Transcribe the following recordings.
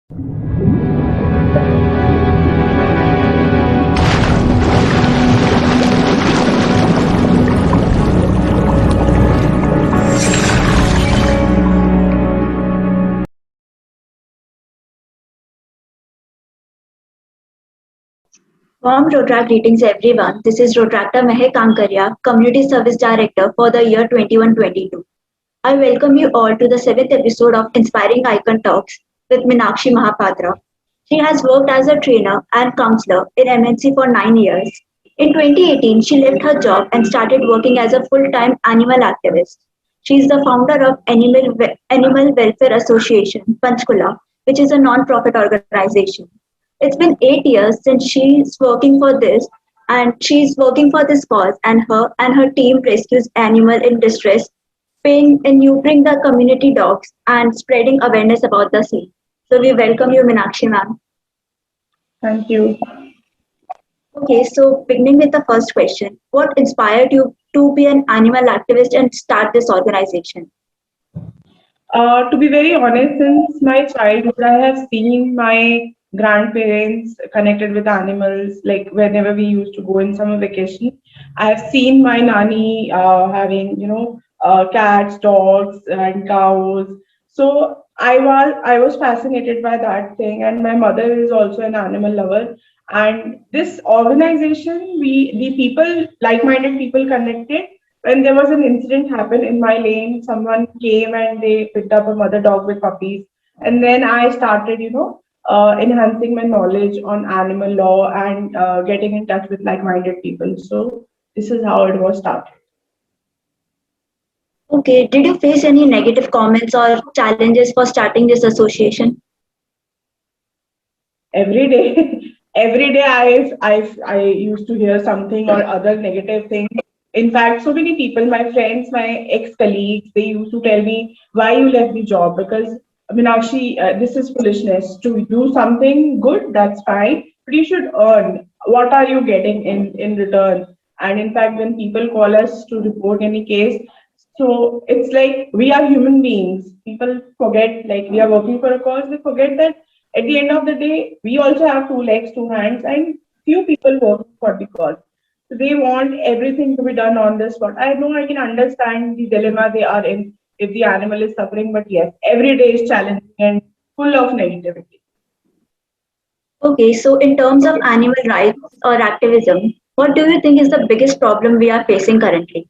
Warm Rotaract greetings everyone. This is Rotaractor Mehek Kankaria, Community Service Director for the year 21-22. I welcome you all to the 7th episode of Inspiring Icon Talks with Meenakshi Mahapatra. She has worked as a trainer and counselor in MNC for 9 years. In 2018, she left her job and started working as a full-time animal activist. She is the founder of Animal Welfare Association, Panchkula, which is a non-profit organization. It's been 8 years since she's working for this, and she's working for this cause. And her team rescues animal in distress, paying and neutering the community dogs, and spreading awareness about the same. So we welcome you, Meenakshi ma'am. Thank you. Okay, so beginning with the first question, what inspired you to be an animal activist and start this organization? To be very honest, since my childhood, I have seen my grandparents connected with animals. Like whenever we used to go in summer vacation, I have seen my nanny having, cats, dogs, and cows. So I was fascinated by that thing, and my mother is also an animal lover. And this organization, the people, like-minded people connected when there was an incident happened in my lane, someone came and they picked up a mother dog with puppies. And then I started, enhancing my knowledge on animal law and getting in touch with like-minded people. So this is how it was started. Okay, did you face any negative comments or challenges for starting this association? Every day, every day I used to hear something or other negative thing. In fact, so many people, my friends, my ex-colleagues, they used to tell me why you left the job, because Meenakshi, this is foolishness. To do something good, that's fine, but you should earn. What are you getting in return? And in fact, when people call us to report any case, so it's like we are human beings. People forget, like we are working for a cause, they forget that at the end of the day, we also have two legs, two hands, and few people work for the cause. So they want everything to be done on the spot. I know I can understand the dilemma they are in if the animal is suffering, but yes, every day is challenging and full of negativity. Okay, so in terms of animal rights or activism, what do you think is the biggest problem we are facing currently?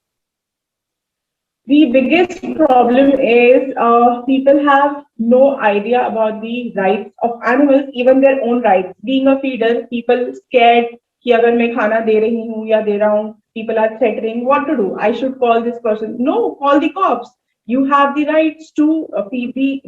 The biggest problem is people have no idea about the rights of animals, even their own rights. Being a feeder, people scared कि अगर मैं खाना दे रही हूँ या दे रहा हूँ, people are threatening what to do. I should call this person. No, call the cops. You have the rights to being the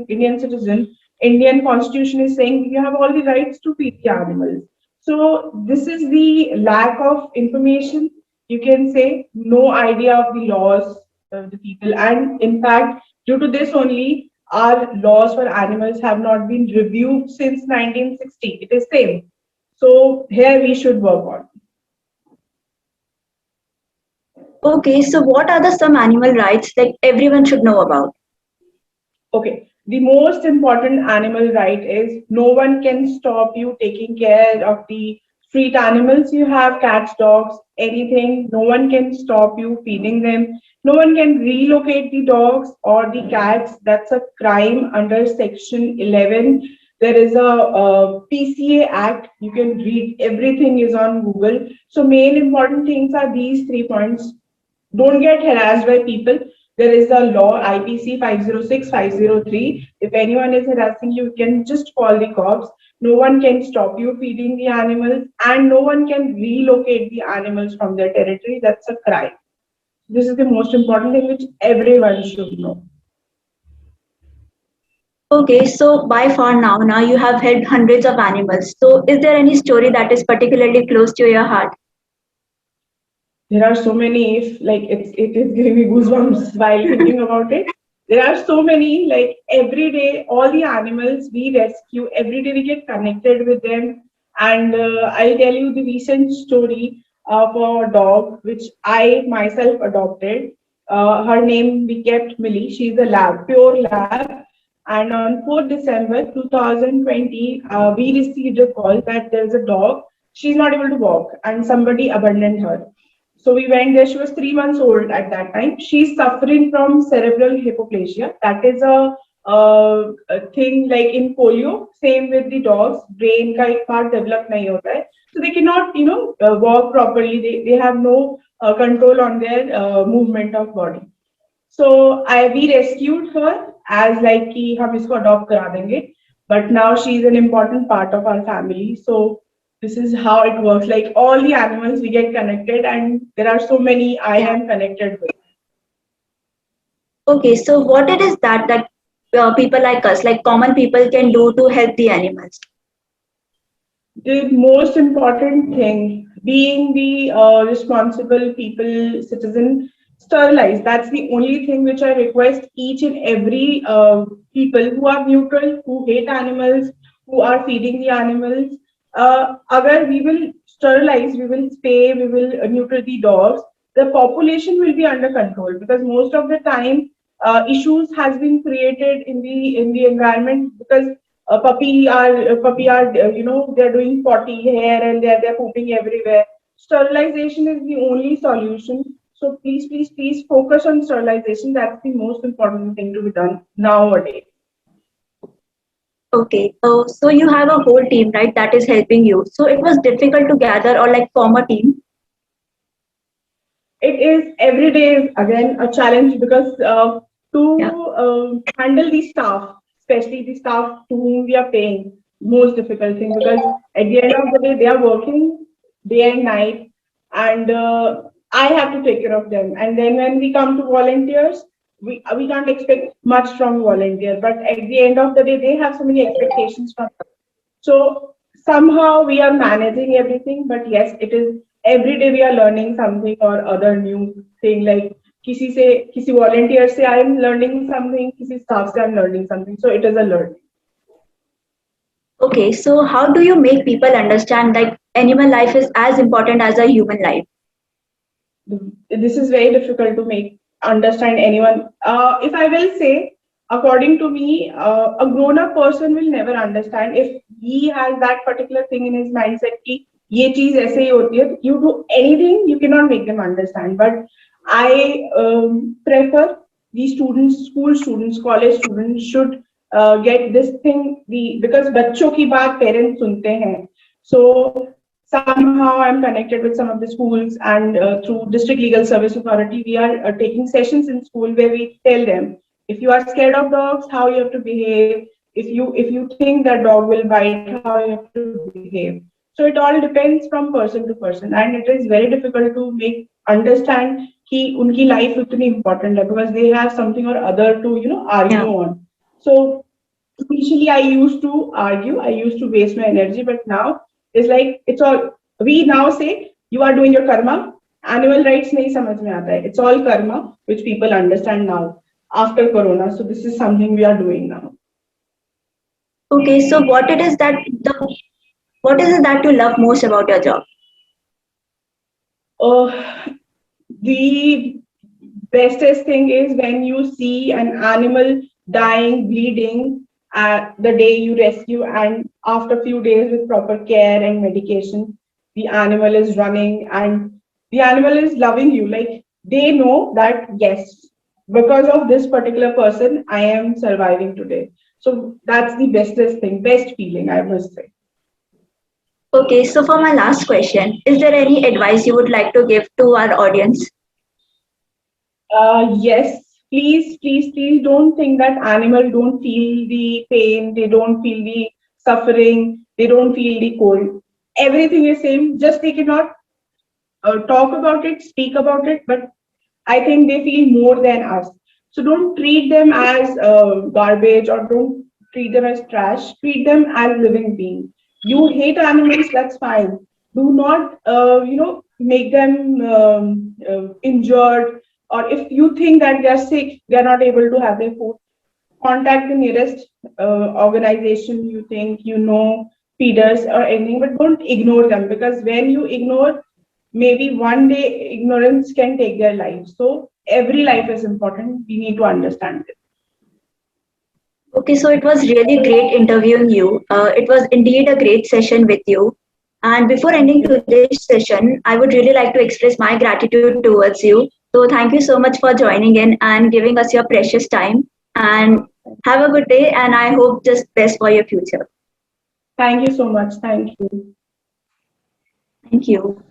Indian citizen. Indian Constitution is saying you have all the rights to feed the animals. So this is the lack of information, you can say, no idea of the laws of the people. And in fact, due to this only, our laws for animals have not been reviewed since 1960. It is same. So here we should work on. Okay, so what are the some animal rights that everyone should know about? Okay, the most important animal right is no one can stop you taking care of the street animals. You have cats, dogs, anything. No one can stop you feeding them. No one can relocate the dogs or the cats. That's a crime under Section 11. There is a PCA Act. You can read, everything is on Google. So main important things are these 3 points. Don't get harassed by people. There is a law, IPC 506/503. If anyone is harassing you, you can just call the cops. No one can stop you feeding the animals, and no one can relocate the animals from their territory. That's a crime. This is the most important thing which everyone should know. Okay, so by far now you have helped hundreds of animals. So is there any story that is particularly close to your heart? There are so many, if like it is giving me goosebumps while thinking about it. There are so many, like every day, all the animals we rescue, every day we get connected with them. And I'll tell you the recent story of a dog which I myself adopted. Her name we kept Millie. She's a lab, pure lab. And on 4th December 2020, we received a call that there's a dog. She's not able to walk, and somebody abandoned her. So we went there. She was 3 months old at that time. She's suffering from cerebral hypoplasia. That is a thing like in polio. Same with the dogs. Brain का एक part develop नहीं होता है. So they cannot, walk properly. They have no control on their movement of body. So we rescued her as like कि हम इसको adopt करा देंगे. But now she's an important part of our family. So this is how it works. Like all the animals we get connected, and there are so many I Yeah. am connected with. Okay, so what it is that people like us, like common people, can do to help the animals? The most important thing, being the responsible people, citizen, sterilize. That's the only thing which I request each and every people who are neutral, who hate animals, who are feeding the animals. Agar we will sterilize, we will spay, we will neuter the dogs, the population will be under control, because most of the time issues has been created in the environment, because puppy are they're doing potty here and there, they're pooping everywhere. Sterilization is the only solution. So please focus on sterilization. That's the most important thing to be done nowadays. Okay, so you have a whole team, right, that is helping you. So it was difficult to gather or like form a team. It is every day is again a challenge, because to Yeah. handle the staff, especially the staff to whom we are paying, most difficult thing, because at the end of the day they are working day and night, and I have to take care of them. And then when we come to volunteers, we can't expect much from volunteer, but at the end of the day they have so many expectations from us. So somehow we are managing everything, but yes, it is every day we are learning something or other new thing. Like किसी volunteer से I am learning something, किसी staff से I am learning something. So it is a learning. Okay, so how do you make people understand that animal life is as important as a human life? This is very difficult to make understand anyone. If I will say, according to me, a grown-up person will never understand if he has that particular thing in his mindset कि ये चीज ऐसे ही होती है. You do anything, you cannot make them understand. But I prefer the students, school students, college students should get this thing. Because बच्चों की बात parents सुनते हैं. So somehow I'm connected with some of the schools, and through District Legal Service Authority, we are taking sessions in school where we tell them, if you are scared of dogs, how you have to behave. If you think that dog will bite, how you have to behave. So it all depends from person to person, and it is very difficult to make understand कि उनकी life उतनी important है, because they have something or other to argue Yeah. on. So initially I used to argue, I used to waste my energy, but now it's like it's all, we now say you are doing your karma. Animal rights nahi samajh mein aata hai. It's all karma, which people understand now after corona. So this is something we are doing now. Okay, so what is it that you love most about your job? The bestest thing is when you see an animal dying, bleeding, the day you rescue, and after a few days with proper care and medication, the animal is running and the animal is loving you. Like they know that, yes, because of this particular person, I am surviving today. So that's the bestest thing, best feeling, I must say. Okay, so for my last question, is there any advice you would like to give to our audience? Yes, please don't think that animal don't feel the pain, they don't feel the suffering, they don't feel the cold. Everything is same, just they cannot talk about it, speak about it, but I think they feel more than us. So don't treat them as garbage, or don't treat them as trash. Treat them as living beings. You hate animals, that's fine. Do not, make them injured. Or if you think that they are sick, they are not able to have their food, contact the nearest organization you think feeders or anything, but don't ignore them, because when you ignore, maybe one day ignorance can take their life. So every life is important. We need to understand it. Okay, so it was really great interviewing you. It was indeed a great session with you. And before Thank ending you. today's session, I would really like to express my gratitude towards you. So thank you so much for joining in and giving us your precious time. And have a good day. And I hope just best for your future. Thank you so much. Thank you. Thank you.